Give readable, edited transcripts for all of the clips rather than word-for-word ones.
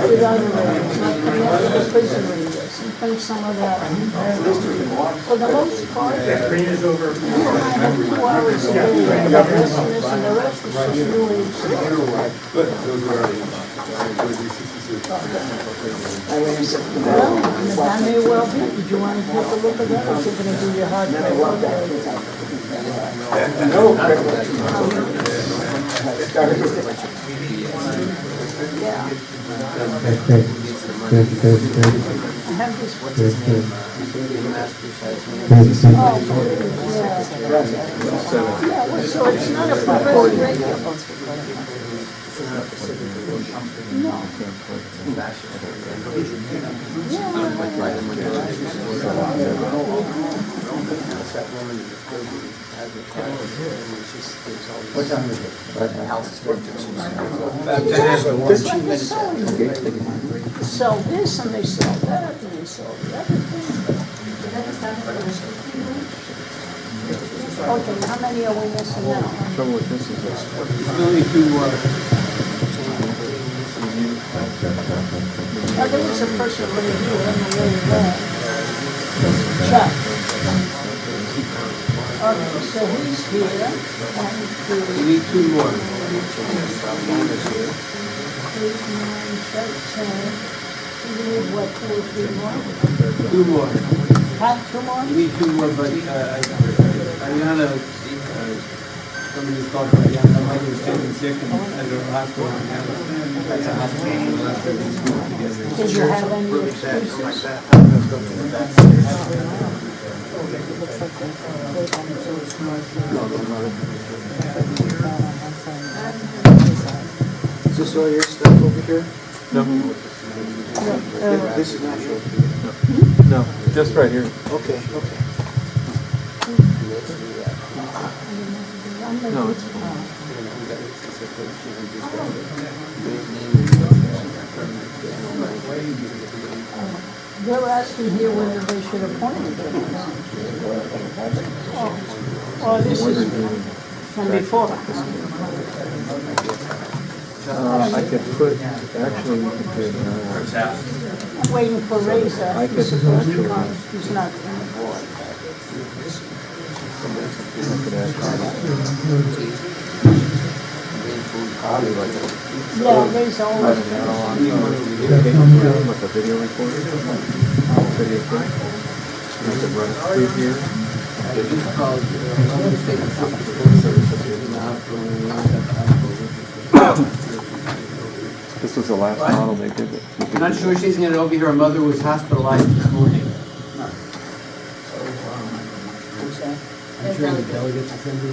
the other radios, like connect to the prison radios, and finish some of that. For the most part, you and I have 2 hours a day, and the rest is just new age stuff. Well, that may well be. Did you want to take a look at that, or is it going to be your hard Yeah. I have this, what's his name? Yeah, well, so it's not a progressive radio. No. What time is it? They sell this and they sell that and they sell the other thing. Okay, how many are we missing now? Trouble with this is Only 2 Now, there was a person right here on the way back. Chuck. Okay, so he's here. You need 2 more. 8, 9, 10. You need what, 2 or 3 more? 2 more. Huh, 2 more? You need 2 more, but Ariana, somebody called for Ariana, her mother was getting sick and at her hospital. That's a hospital, so we'll have to be school together. Did you have any excuses? Is this all your stuff over here? no, This is not yours. no, just right here. Okay. No, it's fine. They're asking here whether they should appoint him. Oh, this is from before. I could put, actually, we could put, I'm waiting for Reza. I could- He's supposed to come. He's not on the board. I could add Yeah, Reza always. with a video recorder, video clip. I could run it through here. This was the last model they did it. I'm not sure she's gonna over here. Her mother was hospitalized this morning. I'm sure the delegates attended.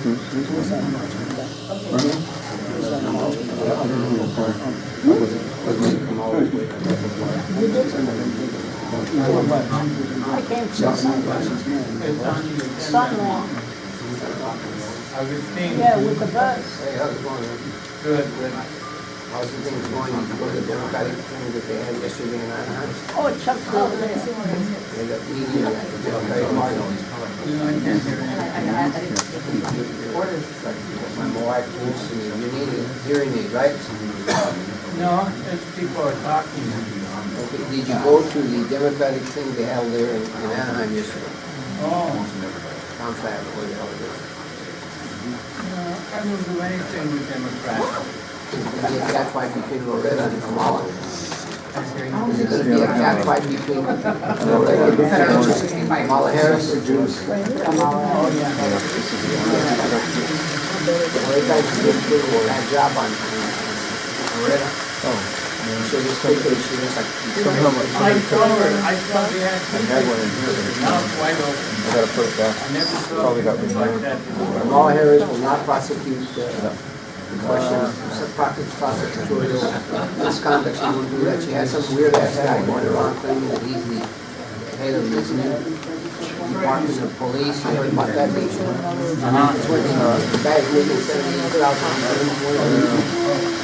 I came from Sunland. Yeah, with the bus. Hey, how's it going? Good. How's the things going? You go to the Democratic thing that they had yesterday in Anaheim? Oh, Chuck's over there. They got meeting at the Democratic Party. My wife told me, you need a hearing aid, right? No, as people are talking. Okay, did you go to the Democratic thing they held there in Anaheim yesterday? Oh, Town fair, where the hell it is? no, I don't do anything with Democrats. There'll be a catfight between Loretta and Kamala. There's going to be a catfight between Kamala Harris and Loretta that job on Loretta. Oh. So this quickly, she was like, I told her, I thought we had I had one in here. now it's wide open. I gotta put it back. I never saw Probably got things removed. like that before. Kamala Harris will not prosecute the question of prosecutorial misconduct. She won't do that. She had some weird ass guy going around claiming that he's the head of this new Department of Police. You heard about that, didn't you? It's when the guy is making $78,000.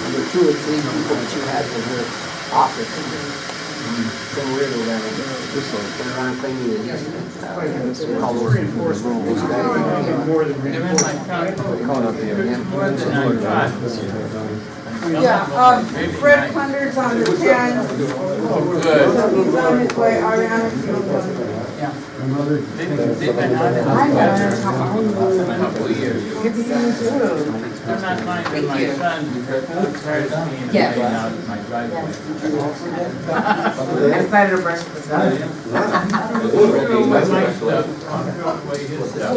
Number 2 or 3 people that she had in her office. Some weirdo guy went around claiming that he's called those this guy. More than reinforcement. Calling up the More than I thought. Yeah, Maybe Fred nine. Punder's on the 10th, Good. so he's on his way, Ariana's on the They've been on it for a couple of years. Good to see you too. I'm not finding my son because I'm tired of seeing him Yes. getting out of my driveway. I decided to brush this up. My stuff, I'm throwing away his stuff.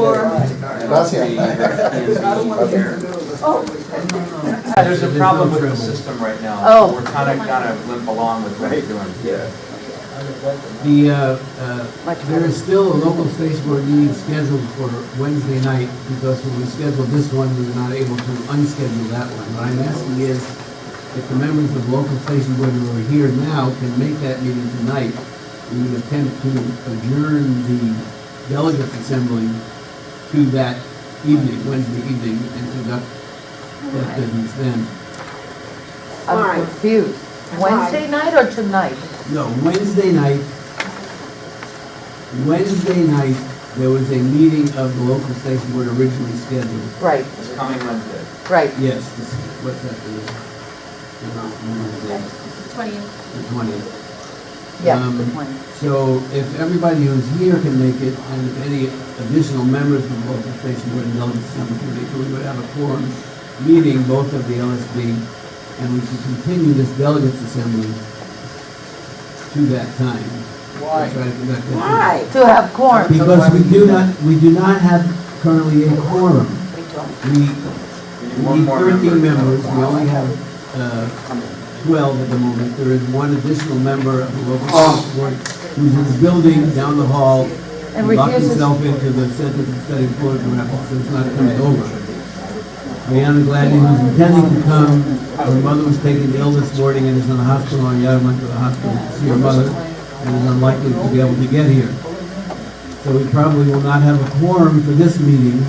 There's a problem with the system right now. Oh. We're kind of limp along with what it's doing. There is still a local station board meeting scheduled for Wednesday night, because when we scheduled this one, we were not able to unschedule that one. What I'm asking is, if the members of the local station board who are here now can make that meeting tonight, we would attempt to adjourn the delegates assembly to that evening, Wednesday evening, and conduct that business then. I'm confused. Wednesday night or tonight? No, Wednesday night, there was a meeting of the local station board originally scheduled. Right, It's coming Wednesday. right. Yes, what's that? The 20th. Yeah, Um, the 20. So if everybody who's here can make it, and if any additional members of the local station board and delegate assembly can make it, we would have a quorum meeting, both of the LSB, and we can continue this delegates assembly to that time. Why? Try to conduct that. Why? To have quorum. Because we do not have currently a quorum. We One need more 13 member. members, we only have 12 at the moment. There is one additional member of the local school board who's in the building down the hall, And He locked refuses. himself into the Center for Studying Photographs, so it's not coming over. Brianna Gladney, who's intending to come, her mother was taken ill this morning and is in the hospital, and Yara went to the hospital to see her mother, and is unlikely to be able to get here. So we probably will not have a quorum for this meeting.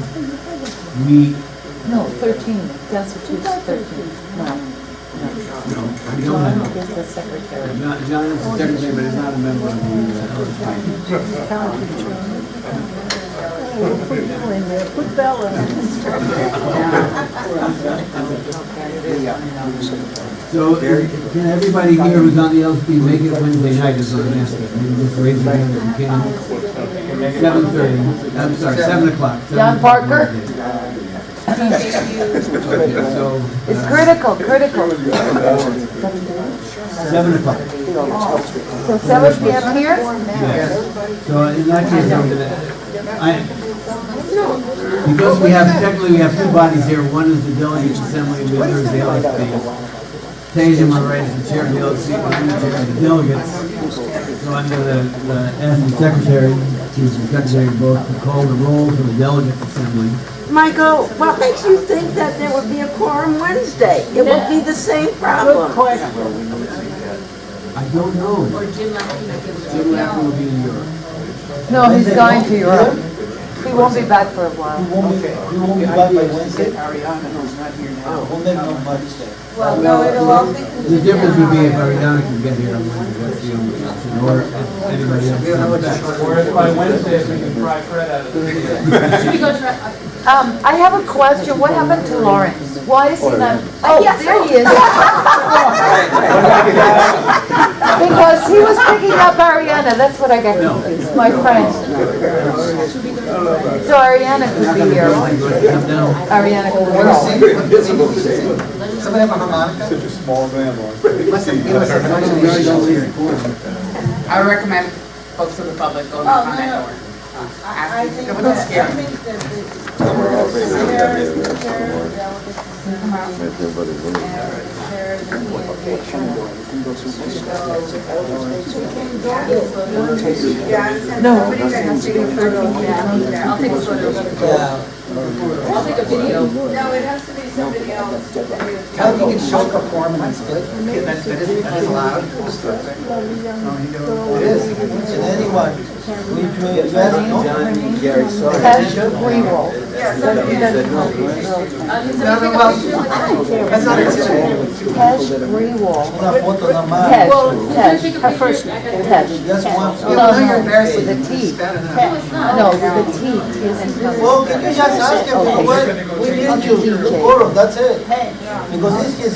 No, 13, constitutes 13. No, We don't have, just the secretary. John is the secretary, but he's not a member of the Put Bill in there, put Bell in there. So, can everybody here who's on the LSP make it Wednesday night is what I'm asking? Maybe just raise your hand if you can. 7:30, I'm sorry, 7 o'clock. John Parker? Okay, so, It's critical. 7 o'clock. So 7 PM here? Yes. So in that case, because technically we have two bodies here, one is the delegates assembly and the other is the LSP. Tasia, my right, is the chair of the LSP, and I'm the chair of the delegates. So I'm going to ask the secretary, who's the secretary of both, to call the roll for the delegates assembly. Michael, what makes you think that there would be a quorum Wednesday? It would be the same problem. I don't know. Jim Laffey will be in Europe. No, he's going to Europe. He won't be back for a while. You won't be back by Wednesday? Ariana, who's not here now. We'll make no Wednesday. Well, no, it'll all be. The difference would be if Ariana can get here on Wednesday, that's the only option, or if anybody else comes back. Or if by Wednesday we can pry Fred out of the I have a question. What happened to Lawrence? Why is he not? Oh, there he is. Because he was picking up Ariana. That's what I got confused. My friend. So Ariana could be here. Come down. Ariana could be here. Somebody have a harmonica? Such a small man, Mark. I recommend folks in the public go knock on that door. I think Don't that, scare I me. think that the chair of the delegates should come out and chair the Yeah, No. somebody that has to be I'll take a photo. I'll take a video. No, it has to be somebody else. Tell them you can show performance, that is allowed. It is, and anyone, you have Gary, sorry. Tesh Greenwald. Yeah, somebody has to that's not intimidating. Tesh Greenwald. Una foto nomás. Tesh. Her first name. Tesh. Just one. No, with a T. No, with a T. Well, can you just ask him, we need you, quorum, that's it. Because it's his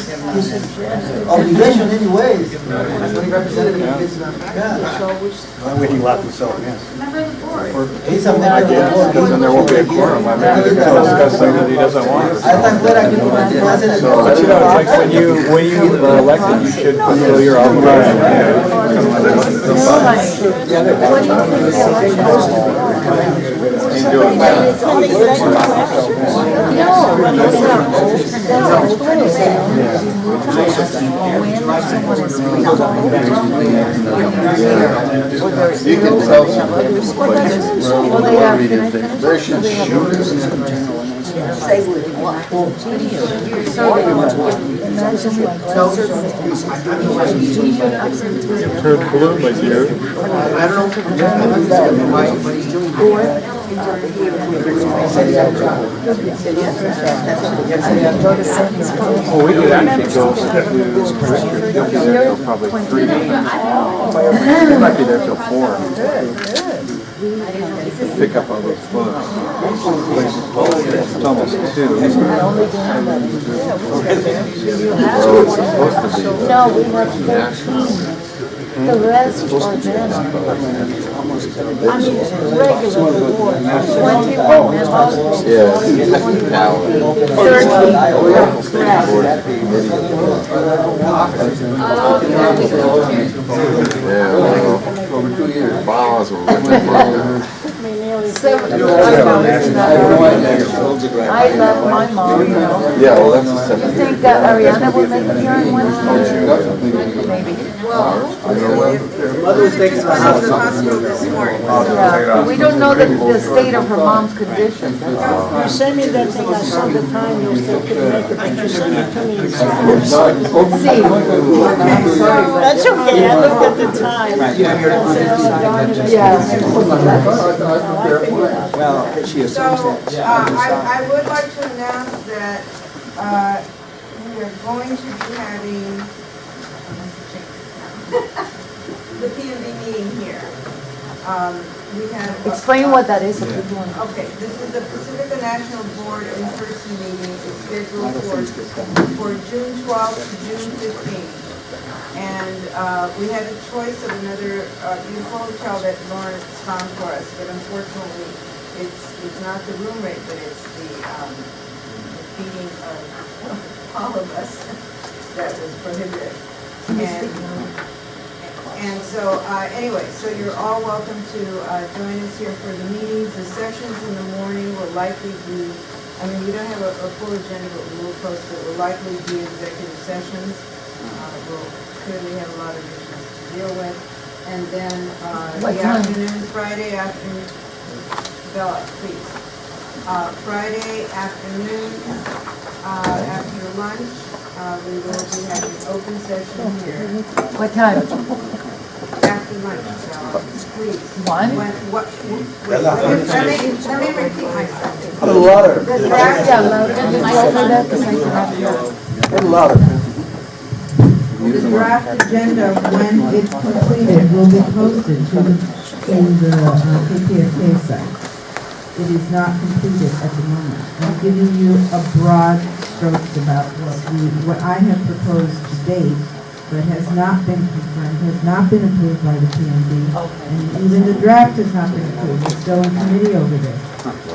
obligation anyways. That's what he represented in his factory. Yeah. Why would he lock himself in? Member of the board. He's a member of the board. Because then there won't be a quorum. I mean, they're going to discuss things that he doesn't want. I thought fuera que no me president. But you know, like when you are elected, you should fulfill your obligation. Ain't doing that. You can tell some places where they should shoot us. Turn blue, my dear. I don't know why, but he's doing good. Oh, we could actually go to Richard. He'll be there till probably 3. He might be there till 4. Pick up all those books. It's almost 2. Well, it's supposed to be. No, we have 13. The rest are men. I mean, regular board. 21. Yeah. Now, 13. yeah, well, over 2 years, balls were ripping from I love my mom. yeah, well, that's a You separate. think that Ariana will make it here in Wednesday? Maybe. Mother's Day is Yeah, we don't know the state of her mom's condition. You sent me that thing, I saw the time, you still couldn't make it, but you sent it to me. See, That's okay, I looked at the time. yeah. Well, she So, I would like to announce that, we are going to be having the PMB meeting here. We have. Explain what that is if you're doing it. Okay, this is the Pacifica National Board in-person meeting. It's scheduled for June 12th to June 15th. And we had a choice of another beautiful hotel that Lawrence found for us, but unfortunately, it's not the room rate, but it's the feeding of all of us that was prohibited. And so, anyway, so you're all welcome to join us here for the meetings. The sessions in the morning will likely be, I mean, we don't have a full agenda, but we will post it. Will likely be executive sessions. We'll clearly have a lot of issues to deal with. And then What the time? afternoon, Friday afternoon, Bella, please. Friday afternoon, after lunch, we will be having an open session here. What time? After lunch, Bella, please. 1? What, wait, let me repeat myself. Put water. The draft, Yeah, louder. Can you tell me that? 'Cause I cannot hear. Put water. the draft agenda, when it's completed, will be posted to the KPFK site. It is not completed at the moment. I'm giving you a broad strokes about what I have proposed to date, but has not been confirmed, has not been approved by the PMB. And even the draft has not been approved. It's still in committee over this.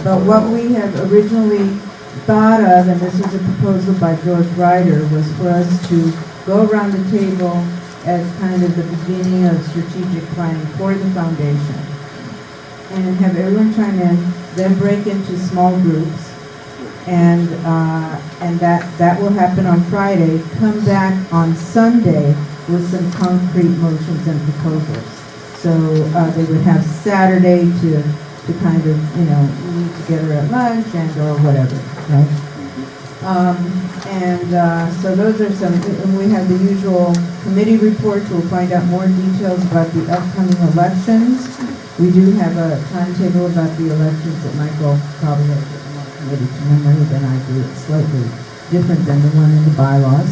But what we have originally thought of, and this was a proposal by George Ryder, was for us to go around the table as kind of the beginning of strategic planning for the foundation. And have everyone chime in, then break into small groups. And that will happen on Friday. Come back on Sunday with some concrete motions and proposals. So they would have Saturday to kind of, meet together at lunch and or whatever, right? So those are some, and we have the usual committee reports. We'll find out more details about the upcoming elections. We do have a timetable about the elections that Michael probably has more committee to memory than I do. It's slightly different than the one in the bylaws.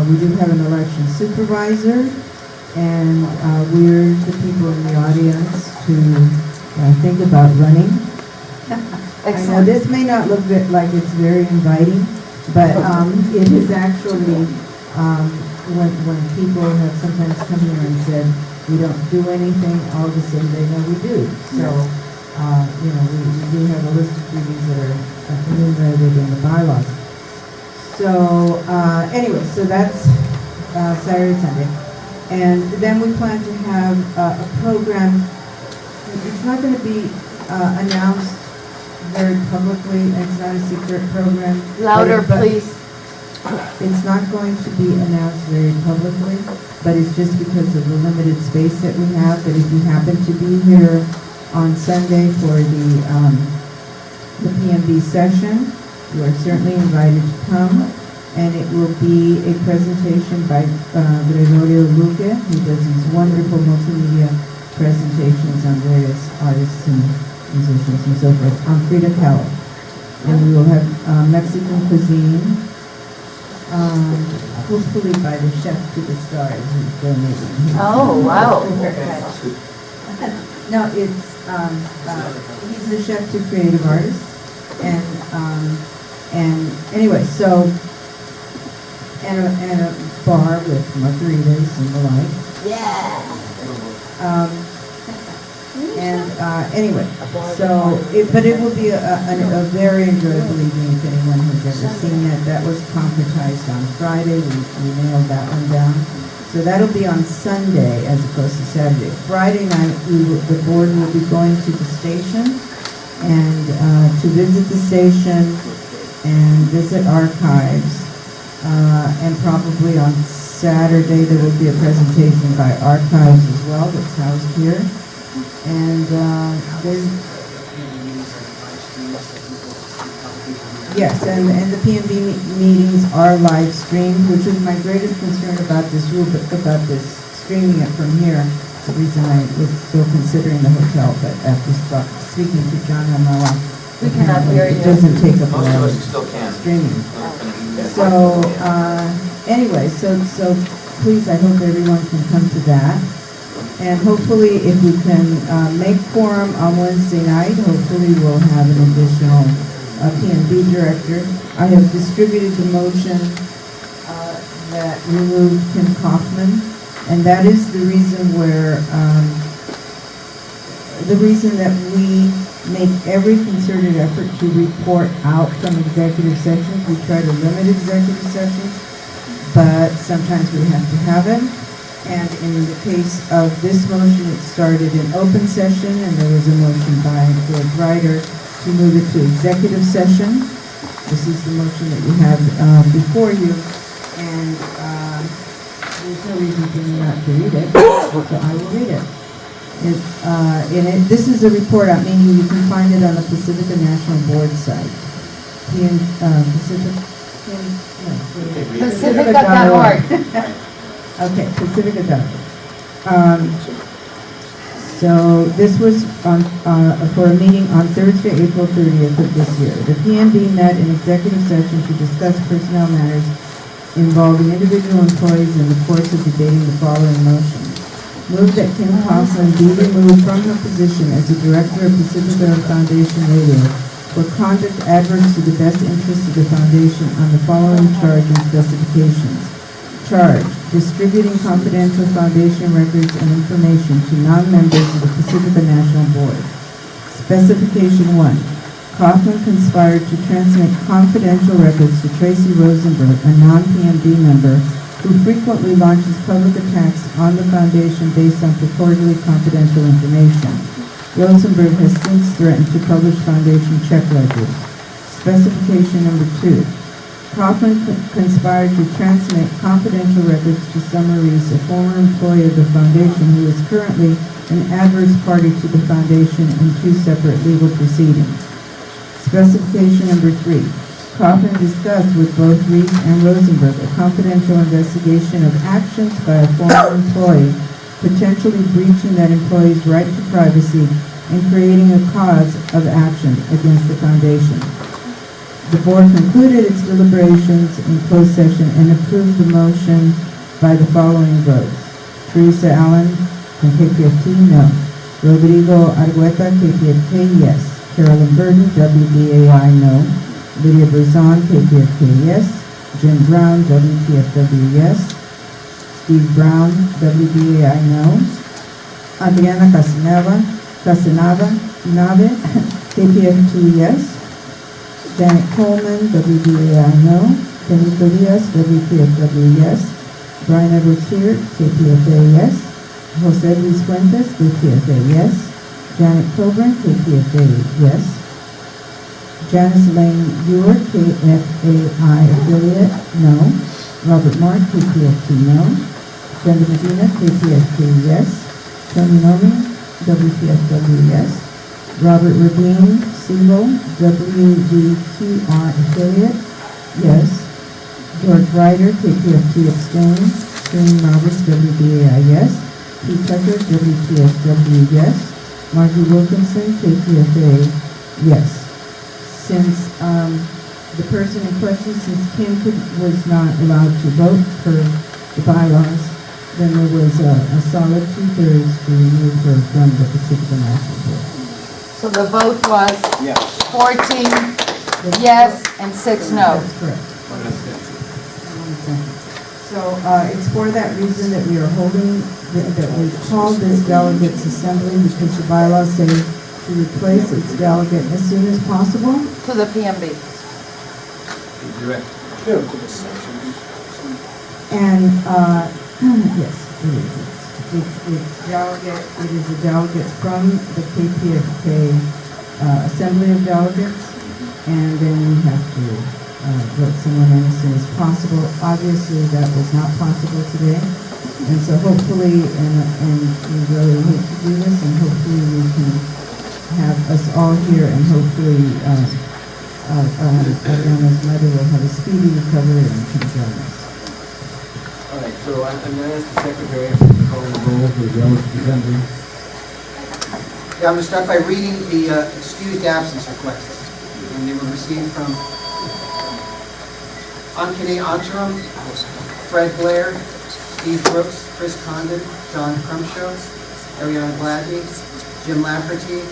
We do have an election supervisor, and we're the people in the audience to think about running. I know this may not look like it's very inviting, But it is actually, when people have sometimes come here and said, we don't do anything, all of a sudden they know we do. So, we do have a list of duties that are enumerated in the bylaws. So, anyway, so that's Saturday, Sunday. And then we plan to have a program. It's not going to be announced very publicly. It's not a secret program. Louder, but please. It's not going to be announced very publicly, but it's just because of the limited space that we have. That if you happen to be here on Sunday for the PMB session, you are certainly invited to come. And it will be a presentation by Gregorio Luque, who does these wonderful multimedia presentations on various artists and musicians and so forth, on Frida Kahlo. And we will have Mexican cuisine, hopefully by the chef to the stars who's donating. Oh, wow. No, it's, he's the chef to creative artists. And anyway, so, and a bar with margaritas and the like. Yeah. Anyway, so, but it will be a very enjoyable evening if anyone has ever seen it. That was concretized on Friday. We nailed that one down. So that'll be on Sunday as opposed to Saturday. Friday night, the board will be going to the station and to visit the station and visit archives. And probably on Saturday there will be a presentation by archives as well that's housed here. And yes, and the PMB meetings are live streamed, which is my greatest concern about this streaming it from here. It's the reason I was still considering the hotel, but after speaking to John Amala, We cannot hear you. it doesn't take up a Most lot of of us still can. streaming. So, anyway, so please, I hope everyone can come to that. And hopefully, if we can make quorum on Wednesday night, hopefully we'll have an additional PMB director. I have distributed the motion that removed Tim Kaufman, and that is the reason that we make every concerted effort to report out from executive sessions. We try to limit executive sessions, but sometimes we have to have it. And in the case of this motion, it started in open session, and there was a motion by George Ryder to move it to executive session. This is the motion that you have before you, and there's no reason for me not to read it, so I will read it. This is a report out, meaning you can find it on the Pacifica National Board site. Pacifica.org. Okay, Pacifica.org. So this was for a meeting on Thursday, April 30th of this year. The PMB met in executive session to discuss personnel matters involving individual employees in the course of debating the following motion. Move that Kim Kaufman be removed from her position as the director of Pacifica Foundation Radio for conduct adverse to the best interests of the foundation on the following charge and specifications. Charge: distributing confidential foundation records and information to non-members of the Pacifica National Board. Specification 1. Kaufman conspired to transmit confidential records to Tracy Rosenberg, a non-PMB member who frequently launches public attacks on the foundation based on purportedly confidential information. Rosenberg has since threatened to publish foundation check ledgers. Specification number 2. Kaufman conspired to transmit confidential records to Summer Reese, a former employee of the foundation who is currently an adverse party to the foundation in 2 separate legal proceedings. Specification number 3. Kaufman discussed with both Reese and Rosenberg a confidential investigation of actions by a former employee, potentially breaching that employee's right to privacy and creating a cause of action against the foundation. The board concluded its deliberations in closed session and approved the motion by the following votes. Teresa Allen from KPFT, no. Rodrigo Argueta, KPFK, yes. Carolyn Burton, WDAI, no. Lydia Berzon, KPFK, yes. Jim Brown, WPFW, yes. Steve Brown, WBAI, no. Adriana Casanava, Nave, KPF2, yes. Janet Coleman, WBAI, no. Benito Diaz, WPFW, yes. Brian Edwards here, KPFA, yes. Jose Luis Fuentes, KPFA, yes. Janet Coburn, KPFA, yes. Janice Lane Ewer, KFAI affiliate, no. Robert Mark, KPFT, no. Brenda Medina, KPFK, yes. Tony Nomi, WPFW, yes. Robert Rabin, Single, WVQR affiliate, yes. George Ryder, KPFT abstain. Shane Roberts, WBAI, yes. Pete Tucker, WPFW, yes. Margie Wilkinson, KPFA, yes. Since the person in question, since Kim was not allowed to vote for the bylaws, then there was a solid 2/3 to remove her from the Pacific National Board. So the vote was Yes. 14 yes and 6 no. That's correct. So it's for that reason that we are holding, that we call this delegates assembly, because the bylaws say to replace its delegate as soon as possible. To the PMB. And, yes, it is. It's delegate, it is a delegate from the KPFK Assembly of Delegates, and then we have to vote someone in as soon as possible. Obviously, that was not possible today, and so hopefully, and we really hate to do this, and hopefully we can have us all here, and hopefully Adriana's mother will have a speedy recovery and can join us. All right, so I'm going to ask the secretary to call the roll for the delegate assembly. Yeah, I'm going to start by reading the excused absence requests. And they were received from Ankane Antaram, Fred Blair, Steve Brooks, Chris Condon, John Crumshow, Ariana Gladney, Jim Lafferty,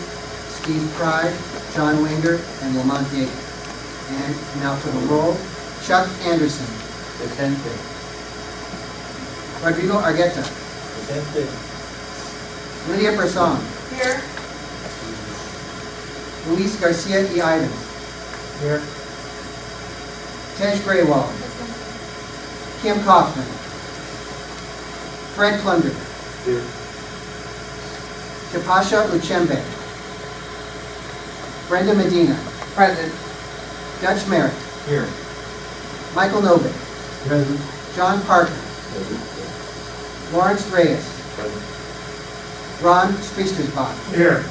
Steve Pride, John Winger, and Lamont Yates. And now for the roll. Chuck Anderson. Presente. Rodrigo Argueta. Presente. Lydia Person. Here. Luis Garcia y Ivans. Here. Tej Graywall. Kim Kaufman. Fred Plunder. Here. Chapasha Uchembe. Brenda Medina. Present. Dutch Merritt. Here. Michael Novick. Present. John Parker. Lawrence Reyes. Ron Spriestersbach. Here.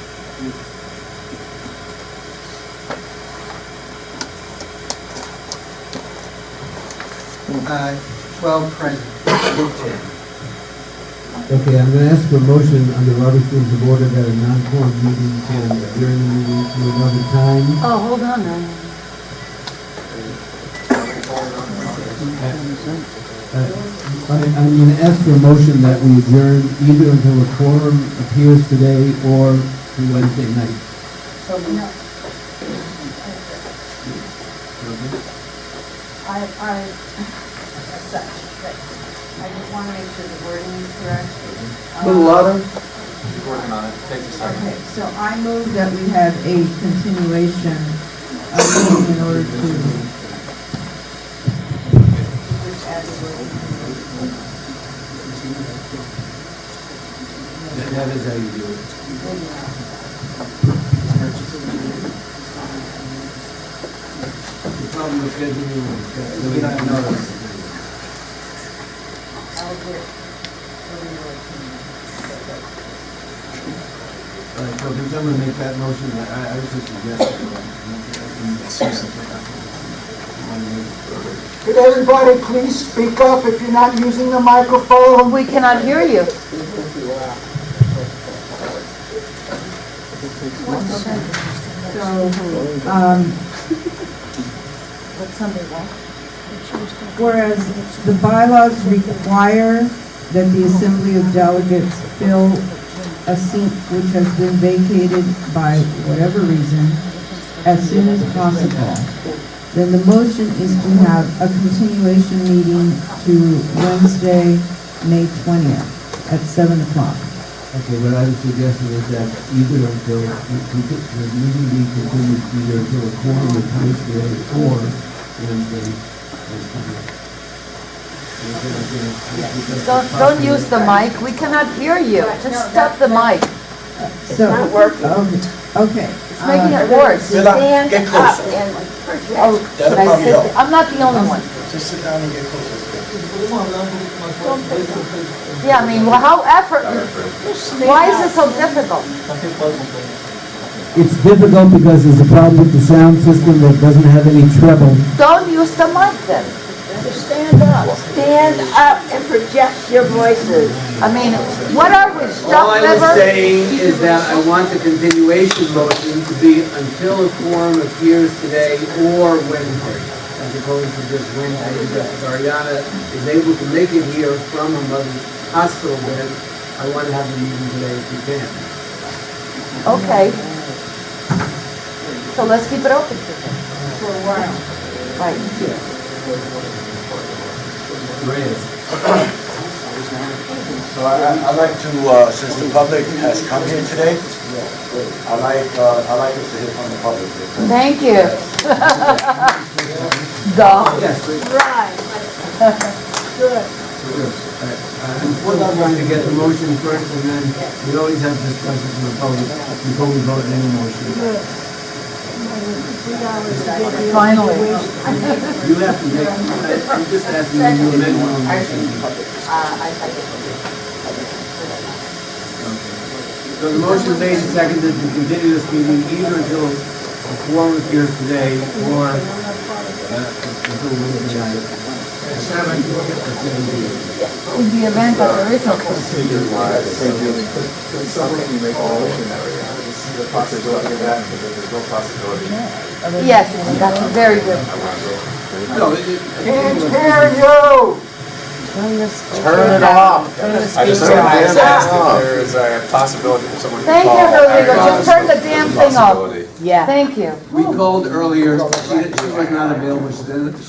12 present. Okay, I'm going to ask for a motion under Robert's Rules of Order that a non-quorum meeting can adjourn the meeting to another time. Oh, hold on then. I'm going to ask for a motion that we adjourn either until a quorum appears today or to Wednesday night. I just want to make sure the wording is correct. Little louder. Working on it. Takes a second. Okay, so I move that we have a continuation of meeting in order to add the wording. That is how you do it. The problem with scheduling We don't know this. I'll do it. All right, so can someone make that motion? I was just suggesting. Could everybody please speak up if you're not using the microphone? We cannot hear you. What's somebody want? Whereas the bylaws require that the Assembly of Delegates fill a seat which has been vacated by whatever reason as soon as possible. then the motion is to have a continuation meeting to Wednesday, May 20th at 7 o'clock. Okay, what I'm suggesting is that either until, the meeting be continued either until a quorum of times today or Wednesday. Don't use the mic, we cannot hear you. Just stop the mic. So, okay. It's making it worse. Stand get closer. Oh, should I sit? I'm not the only one. Just sit down and get closer. Yeah, I mean, well, how effort, why is it so difficult? It's difficult because there's a problem with the sound system that doesn't have any treble. Don't use the mic then. Stand up. Stand up and project your voices. I mean, what are we, All stuck I was liver? saying is that I want the continuation motion to be until a quorum appears today or Wednesday, as opposed to just Wednesday, because if Ariana is able to make it here from her mother's hospital bed, I want to have the meeting today if we can. Okay. So let's keep it open for a while. Right. So I'd like to, since the public has come here today, I'd like us to hear from the public. Thank you. Duh. Right. Good. I'm going to get the motion first, and then we always have discussion from the public before we vote on any motion. Good. Finally. You have to make, you just have to make your amendment on the motion. So the motion is made and seconded to continue this meeting either until a quorum appears today or until Wednesday night. In the event that there is no quorum. Could someone make a motion that the possibility of that, because there's no possibility. Yes, that's very good. No, Can't hear you! Turn it off. I just asked if there's a possibility for someone to Thank you, call. Rodrigo, just turn the damn thing off. Possibility. Yeah. Thank you. we called earlier, she was not available, she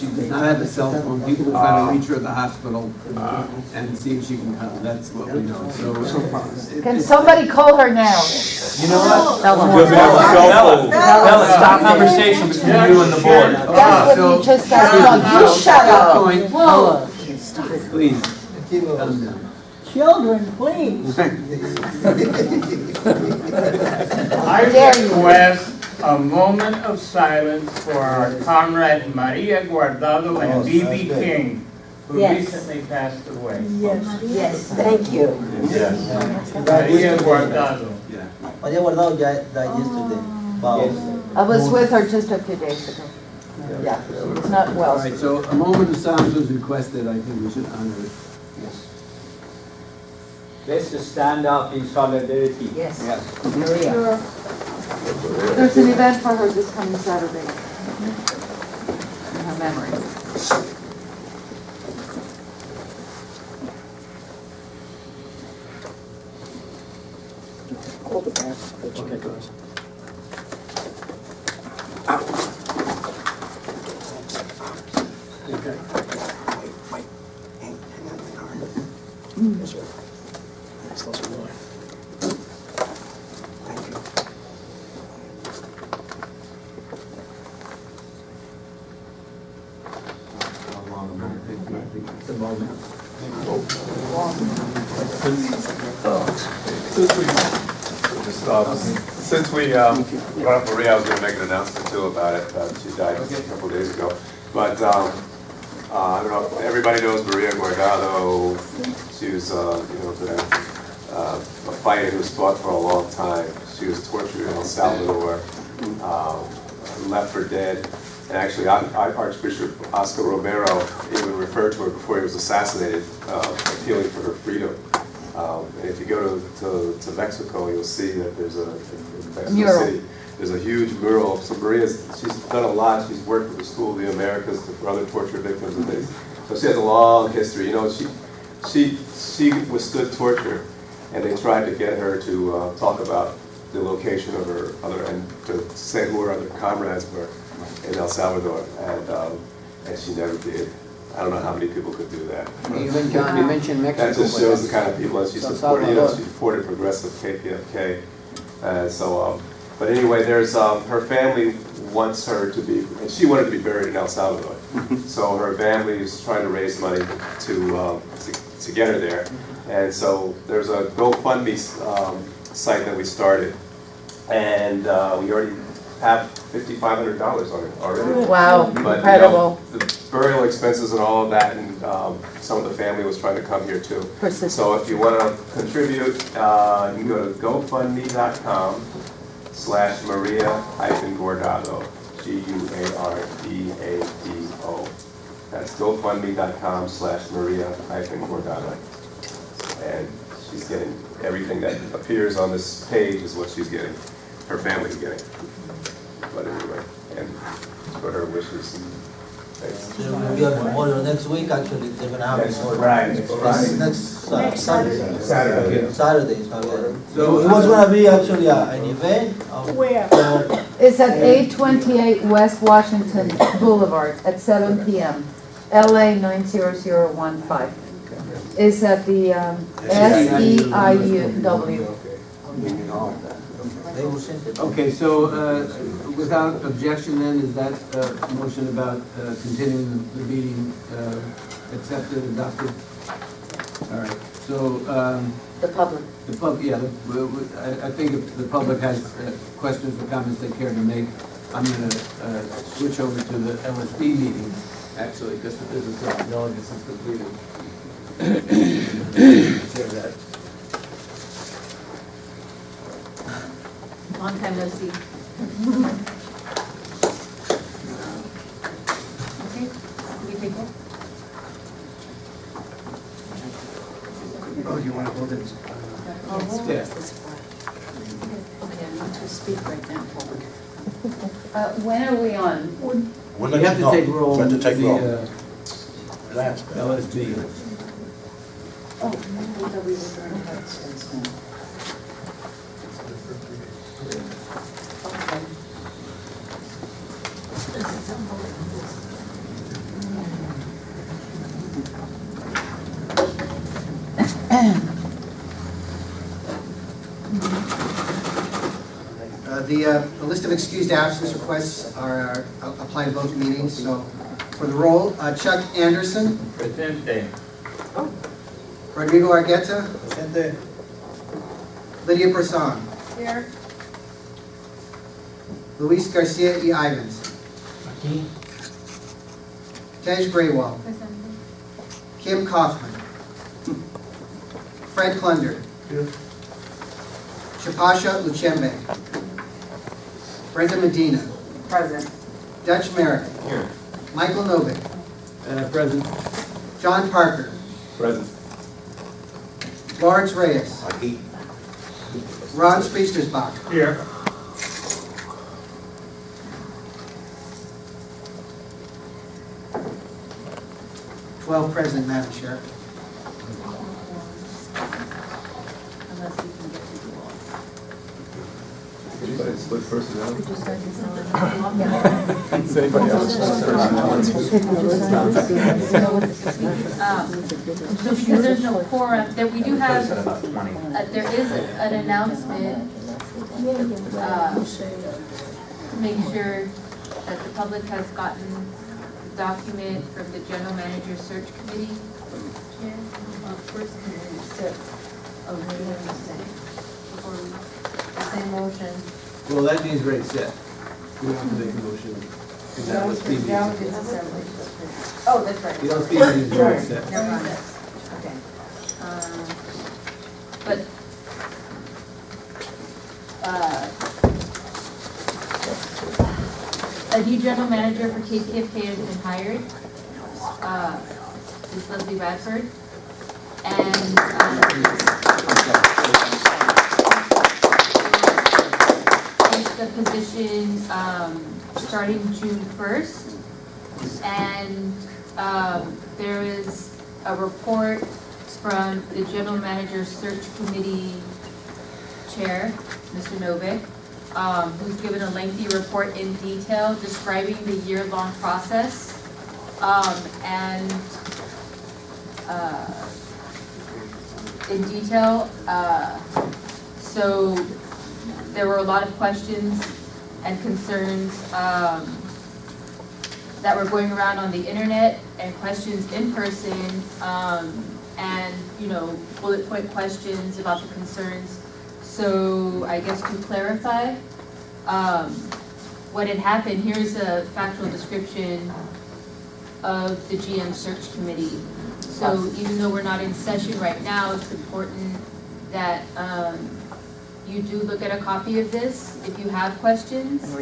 does not have a cell phone, people were trying to reach her at the hospital and see if she can come, that's what we know, so. Can somebody call her now? You know what? Bella. Bella, stop conversation between you and the board. That's what we just got done. You shut up. Bella, please, calm down. Children, please. I dare you. request a moment of silence for our comrade Maria Guardado and B.B. King, who Yes. recently passed away. Yes, thank you. Maria Guardado. Maria Guardado died yesterday. Wow. I was with her just a few days ago. Yeah, it's not All well. right, so a moment of silence was requested, I think we should honor it. Let's stand up in solidarity. Yes. Sure. There's an event for her this coming Saturday. In her memory. Since we brought up Maria, I was going to make an announcement too about it. She died a couple of days ago. But I don't know if everybody knows Maria Guardado. She was, been a fighter who's fought for a long time. She was tortured in El Salvador, left for dead. And actually, Archbishop Oscar Romero even referred to her before he was assassinated, appealing for her freedom. And if you go to Mexico, you'll see that there's in Mexico Mural. City, there's a huge mural. So Maria's, she's done a lot. She's worked with the School of the Americas for other torture victims and things. So she has a long history. You know, she withstood torture, and they tried to get her to talk about the location of her other, and to say who her other comrades were. in El Salvador, and she never did. I don't know how many people could do that. Even John, you mentioned Mexico. That just but shows the that's- kind of people that she El supported. Salvador. She supported progressive KPFK. But anyway, there's her family wants her to be, and she wanted to be buried in El Salvador. So her family is trying to raise money to get her there. And so there's a GoFundMe site that we started, and we already have $5,500 on it already. Wow, But, incredible. the burial expenses and all of that, and some of the family was trying to come here too. Persistent. So if you want to contribute, you can go to GoFundMe.com/Maria-Guardado, Guardado. That's GoFundMe.com/Maria-Guardado. And she's getting everything that appears on this page is what she's getting, her family's getting. But anyway, and for her wishes and thanks. They're going to be a memorial next week, actually. They're going to have a memorial. Right. Next Saturday. Saturday. Saturday. So it was going to be actually an event. Where? It's at 828 West Washington Boulevard at 7 p.m. LA 90015. It's at the SEIUW. They will send it. Okay, so without objection then, is that motion about continuing the meeting accepted, adopted? All right, so The public. the public, yeah, I think if the public has questions or comments they care to make, I'm going to switch over to the LSB meeting, actually, because the business of the delegates is completed. Share that. Long time no see. Okay, we take it? Oh, you want to hold it? Yeah. Okay, I need to speak right now. When are we on? We have to take roll. We have to take roll. Last LSB. Oh, I thought we were going to have space now. Okay. This is unbelievable. The list of excused absence requests are apply to both meetings. So for the roll, Chuck Anderson, Presente. Rodrigo Argueta, Presente. Lydia Person, Here. Luis Garcia y Ivans, Aquí. Tej Graywall, Presente. Kim Kaufman, Fred Klunder, Shapasha Luchembe, Brenda Medina, Present. Dutch Merrick, Michael Novick, Present. John Parker, Present. Lawrence Reyes, Aquí. Ron Spiestersbach, Here. Present, Madam Chair. Unless we can get to you all. Anybody split personality? Just like it's not- Anybody else split personality? So because there's no quorum, there we do have, there is an announcement to make sure that the public has gotten the document from the General Manager Search Committee. Chair? First, can we set a meeting before we, the same motion? Well, that means rate set. We don't have to make a motion. Because that was previous. Delegates assembly. Oh, that's right. The LSB means rate set. Never mind. Okay. But, a new general manager for KPFK has been hired. Ms. Leslie Radford. And, the position, starting June 1st. And, there is a report from the General Manager Search Committee Chair, Mr. Novick. who's given a lengthy report in detail describing the year-long process. In detail, so there were a lot of questions and concerns that were going around on the internet, and questions in person, and bullet point questions about the concerns. So I guess to clarify what had happened, here's a factual description of the GM search committee. So even though we're not in session right now, it's important that you do look at a copy of this if you have questions.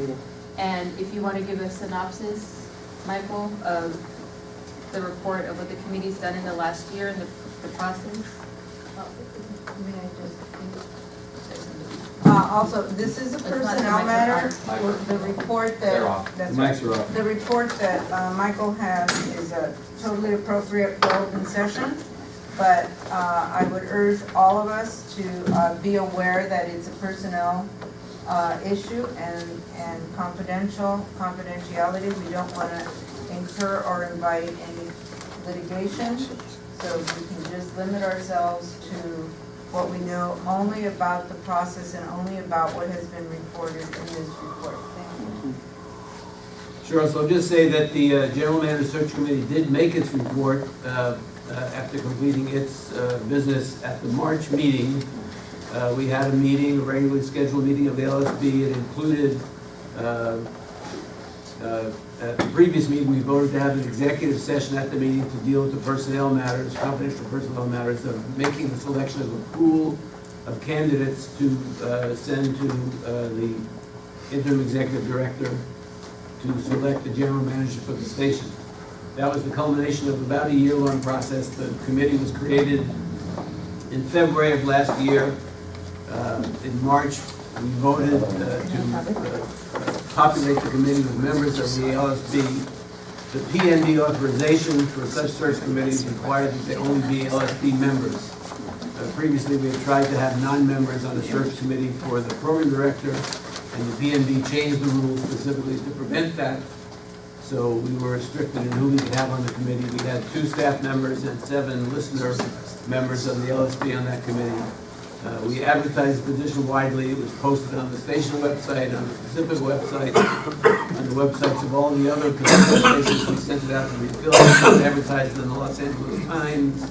And if you want to give a synopsis, Michael, of the report of what the committee's done in the last year and the process. May I just also, this is a personnel matter. The report that the report that Michael has is totally appropriate for open session, but I would urge all of us to be aware that it's a personnel issue and confidentiality. We don't want to incur or invite any litigation, so we can just limit ourselves to what we know only about the process and only about what has been reported in this report. Thank you. Sure, so I'll just say that the General Manager Search Committee did make its report after completing its business at the March meeting. We had a meeting, a regularly scheduled meeting of the LSB. It included, at the previous meeting, we voted to have an executive session at the meeting to deal with the personnel matters, confidential personnel matters, of making the selection of a pool of candidates to send to the interim executive director to select the general manager for the station. That was the culmination of about a year-long process. The committee was created in February of last year. In March, we voted to populate the committee with members of the LSB. The PND authorization for such search committees required that they only be LSB members. Previously, we had tried to have non-members on the search committee for the program director, and the PND changed the rules specifically to prevent that. So we were restricted in who we could have on the committee. We had 2 staff members and 7 listener members of the LSB on that committee. We advertised the position widely. It was posted on the station website, on the Pacific website, on the websites of all the other Pacific stations. We sent it out to the affiliates. We advertised in the Los Angeles Times,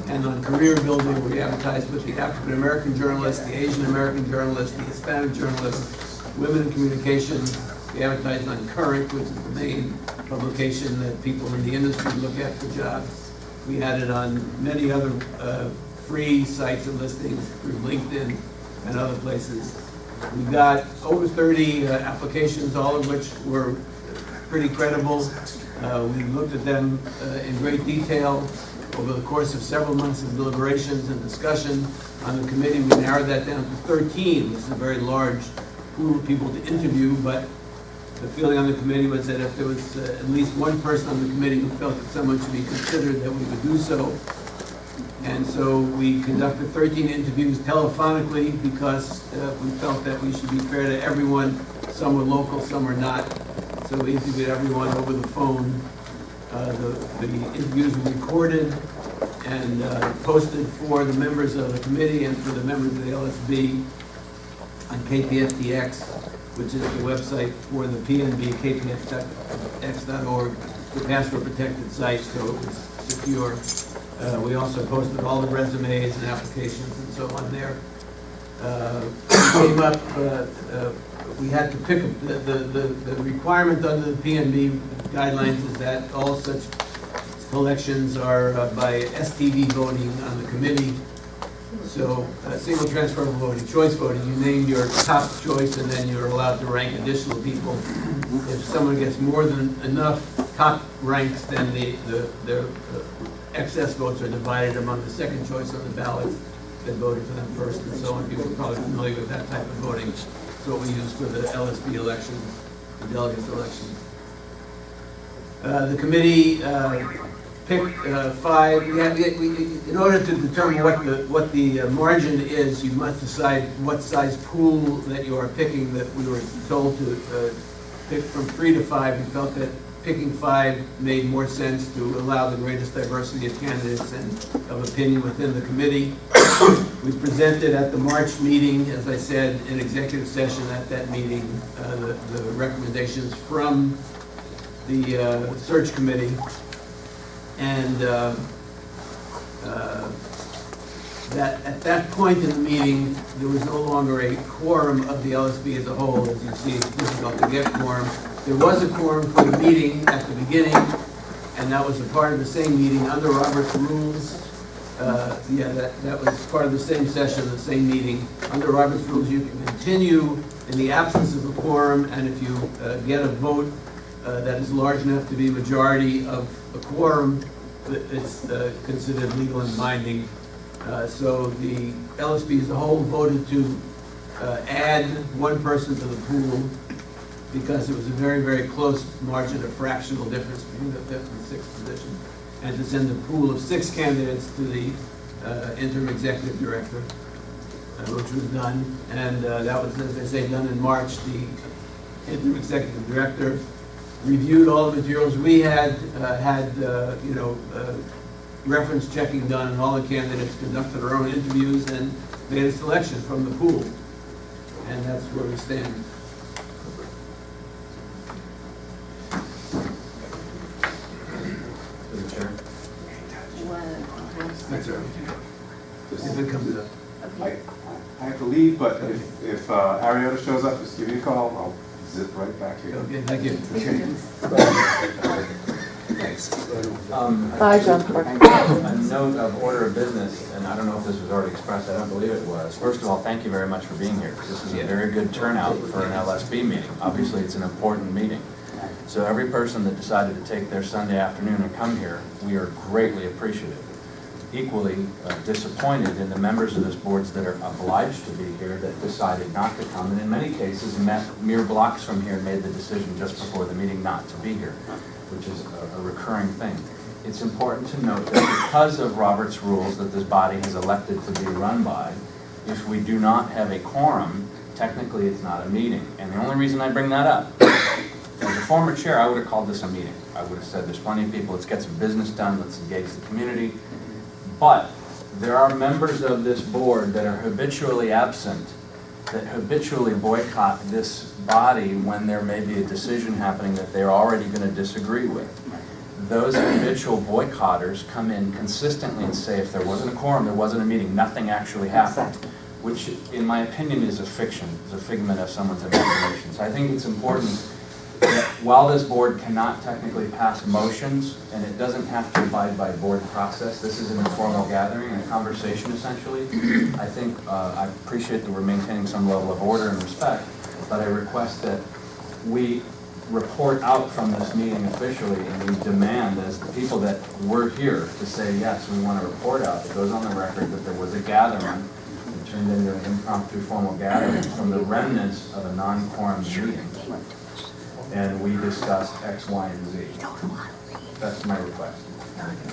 and on Career Building, we advertised with the African American journalists, the Asian American journalists, the Hispanic journalists, Women in Communications. We advertised on Current, which is the main publication that people in the industry look at for jobs. We had it on many other free sites and listings through LinkedIn and other places. We got over 30 applications, all of which were pretty credible. We looked at them in great detail over the course of several months of deliberations and discussion on the committee. We narrowed that down to 13, which is a very large pool of people to interview, but the feeling on the committee was that if there was at least one person on the committee who felt that someone should be considered, that we would do so. And so we conducted 13 interviews telephonically because we felt that we should be fair to everyone. Some were local, some were not. So we interviewed everyone over the phone. The interviews were recorded and posted for the members of the committee and for the members of the LSB on KPFTX, which is the website for the PNB, kpfx.org, the password-protected site, so it was secure. We also posted all the resumes and applications and so on there. We had to pick the requirement under the PNB guidelines is that all such selections are by STV voting on the committee. So single transferable voting, choice voting, you name your top choice and then you're allowed to rank additional people. If someone gets more than enough top ranks, then their excess votes are divided among the second choice on the ballot that voted for them first and so on. People are probably familiar with that type of voting. It's what we use for the LSB elections, the delegates elections. The committee pick 5. In order to determine what the margin is, you must decide what size pool that you are picking. That we were told to pick from 3 to 5. We felt that picking 5 made more sense to allow the greatest diversity of candidates and of opinion within the committee. We presented at the March meeting, as I said, in executive session at that meeting, the recommendations from the search committee. And that at that point in the meeting, there was no longer a quorum of the LSB as a whole. As you see, it's difficult to get quorum. There was a quorum for the meeting at the beginning, and that was a part of the same meeting under Robert's rules. That was part of the same session, the same meeting. Under Robert's rules, you can continue in the absence of a quorum, and if you get a vote that is large enough to be majority of a quorum, it's considered legal and binding. So the LSB as a whole voted to add 1 person to the pool because it was a very, very close margin of fractional difference between the 5th and 6th position, and to send a pool of 6 candidates to the interim executive director, which was done. And that was, as I say, done in March. The interim executive director reviewed all the materials we had, reference checking done, and all the candidates conducted their own interviews and made a selection from the pool. And that's where we stand. That's all right. If it comes up. I have to leave, but if Ariota shows up, just give me a call. I'll zip right back here. Okay, thank you. Thanks. Bye, John. A note of order of business, and I don't know if this was already expressed, I don't believe it was. First of all, thank you very much for being here. This is a very good turnout for an LSB meeting. Obviously, it's an important meeting. So every person that decided to take their Sunday afternoon and come here, we are greatly appreciative. Equally disappointed in the members of this board that are obliged to be here that decided not to come, and in many cases met mere blocks from here and made the decision just before the meeting not to be here, which is a recurring thing. It's important to note that because of Robert's rules that this body has elected to be run by, if we do not have a quorum, technically it's not a meeting. And the only reason I bring that up, as a former chair, I would have called this a meeting. I would have said there's plenty of people, let's get some business done, let's engage the community. But there are members of this board that are habitually absent, that habitually boycott this body when there may be a decision happening that they're already going to disagree with. Those habitual boycotters come in consistently and say if there wasn't a quorum, there wasn't a meeting, nothing actually happened, which in my opinion is a fiction, is a figment of someone's imagination. So I think it's important that while this board cannot technically pass motions, and it doesn't have to abide by board process, this is an informal gathering and a conversation essentially. I think I appreciate that we're maintaining some level of order and respect, but I request that we report out from this meeting officially, and we demand as the people that were here to say yes, we want to report out. It goes on the record that there was a gathering that turned into an impromptu formal gathering from the remnants of a non-quorum meeting. And we discussed X, Y, and Z. That's my request.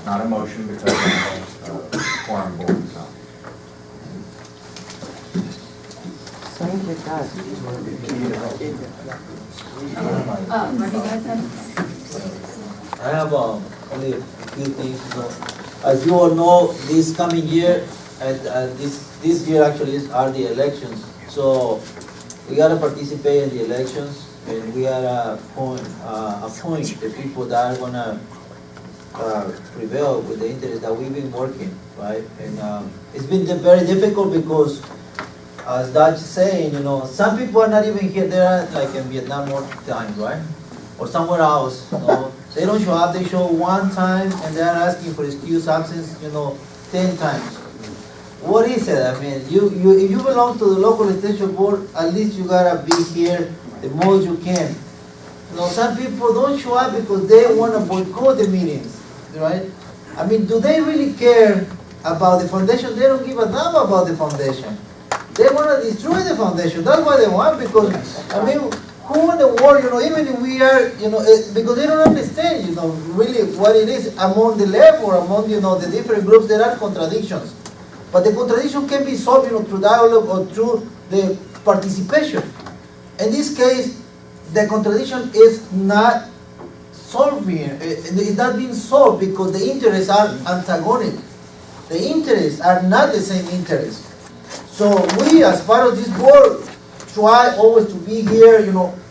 Not a motion because of quorum board. So. Thank you, guys. I have only a few things. As you all know, this coming year, and this year actually are the elections. So we gotta participate in the elections. And we are appoint the people that are gonna prevail with the interest that we've been working, right? And it's been very difficult because, as Dodge is saying, some people are not even here. They're like in Vietnam more times, right? Or somewhere else. They don't show up. They show one time, and they're asking for excuse absence, 10 times. What is it? I mean, if you belong to the local extension board, at least you gotta be here the most you can. Some people don't show up because they want to boycott the meetings, right? I mean, do they really care about the foundation? They don't give a damn about the foundation. They want to destroy the foundation. That's what they want because, I mean, who in the world, even if we are, because they don't understand, really what it is among the left or among, the different groups, there are contradictions. But the contradiction can be solved, through dialogue or through the participation. In this case, the contradiction is not it's not being solved because the interests are antagonistic. The interests are not the same interests. So we, as part of this board, try always to be here,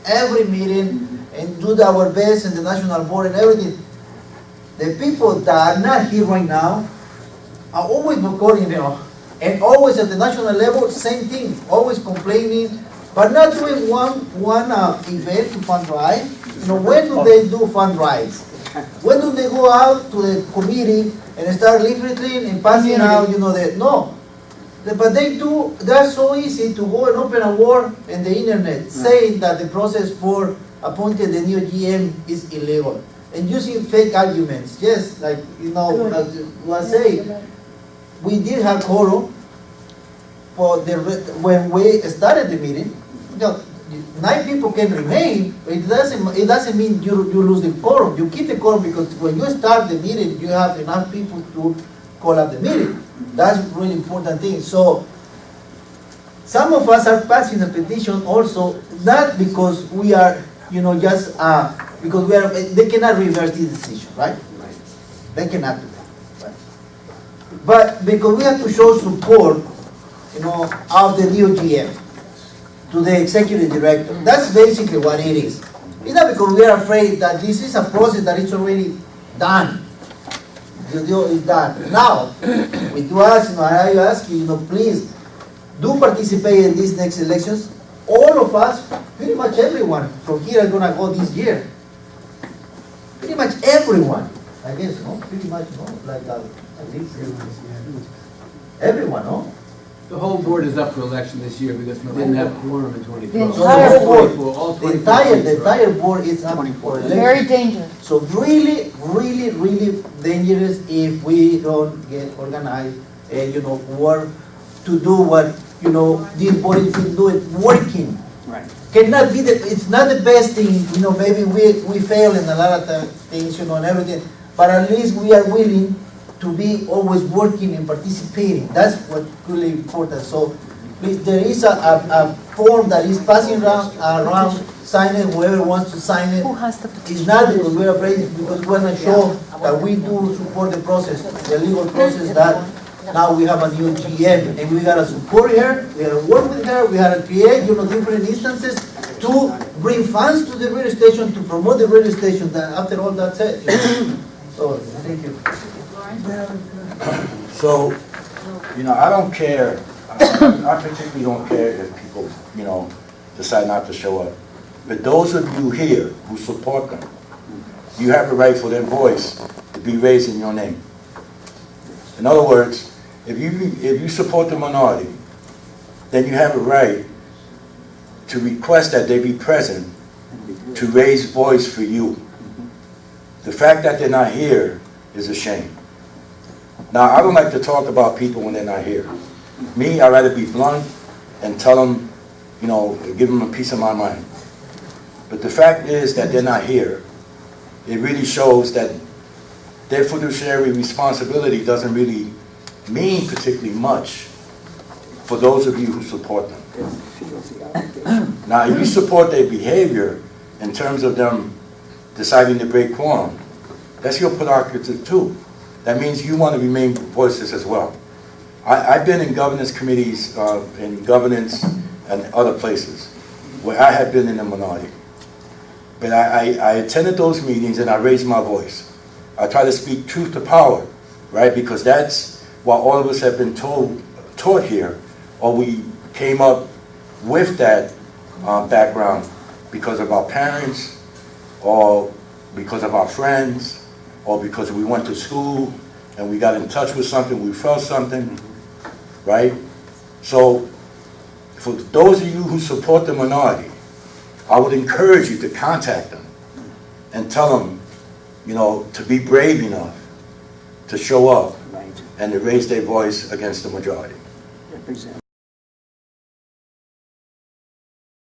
every meeting and do our best in the national board and everything. The people that are not here right now are always recording, and always at the national level, same thing, always complaining, but not doing one event to fundraise. When do they do fundraise? When do they go out to the committee and start leafleting and passing out, no. But they're so easy to go and open a war in the internet saying that the process for appointing the new GM is illegal and using fake arguments. Yes, like, I say, we did have quorum for when we started the meeting. 9 people can remain, but it doesn't mean you lose the quorum. You keep the quorum because when you start the meeting, you have enough people to call up the meeting. That's a really important thing. So some of us are passing a petition also, not because we are, just because they cannot reverse this decision, right? They cannot do that. Right? But because we have to show support, of the new GM to the executive director. That's basically what it is. It's not because we are afraid that this is a process that is already done. The deal is done. Now, with us, I ask you, please do participate in these next elections. All of us, pretty much everyone from here is gonna go this year. Pretty much everyone, I guess, no? Pretty much, no? Like at least everyone, no? The whole board is up for election this year because we didn't have quorum in 2012. The entire board, the entire board is up for election. Very dangerous. So really, really, really dangerous if we don't get organized and, work to do what, this board is doing, working. Right. Cannot be it's not the best thing, maybe we fail in a lot of things, and everything, but at least we are willing to be always working and participating. That's what's really important. So please, there is a form that is passing around, sign it, whoever wants to sign it. Who has the petition? It's not because we're afraid, it's because we want to show that we do support the process, the legal process, that now we have a new GM, and we gotta support her, we gotta work with her, we gotta create, different instances to bring funds to the radio station, to promote the radio station. That after all, that's it. So thank you. So, I don't care, I particularly don't care if people, decide not to show up. But those of you here who support them, you have a right for their voice to be raised in your name. In other words, if you support the minority, then you have a right to request that they be present to raise voice for you. The fact that they're not here is a shame. Now, I don't like to talk about people when they're not here. Me, I'd rather be blunt and tell them, give them a piece of my mind. But the fact is that they're not here. It really shows that their fiduciary responsibility doesn't really mean particularly much for those of you who support them. Now, if you support their behavior in terms of them deciding to break quorum, that's your prerogative too. That means you want to remain voiceless as well. I've been in governance committees, in governance and other places where I have been in the minority. But I attended those meetings and I raised my voice. I try to speak truth to power, right? Because that's what all of us have been taught here, or we came up with that background because of our parents, or because of our friends, or because we went to school and we got in touch with something, we felt something, right? So for those of you who support the minority, I would encourage you to contact them and tell them, to be brave enough to show up and to raise their voice against the majority.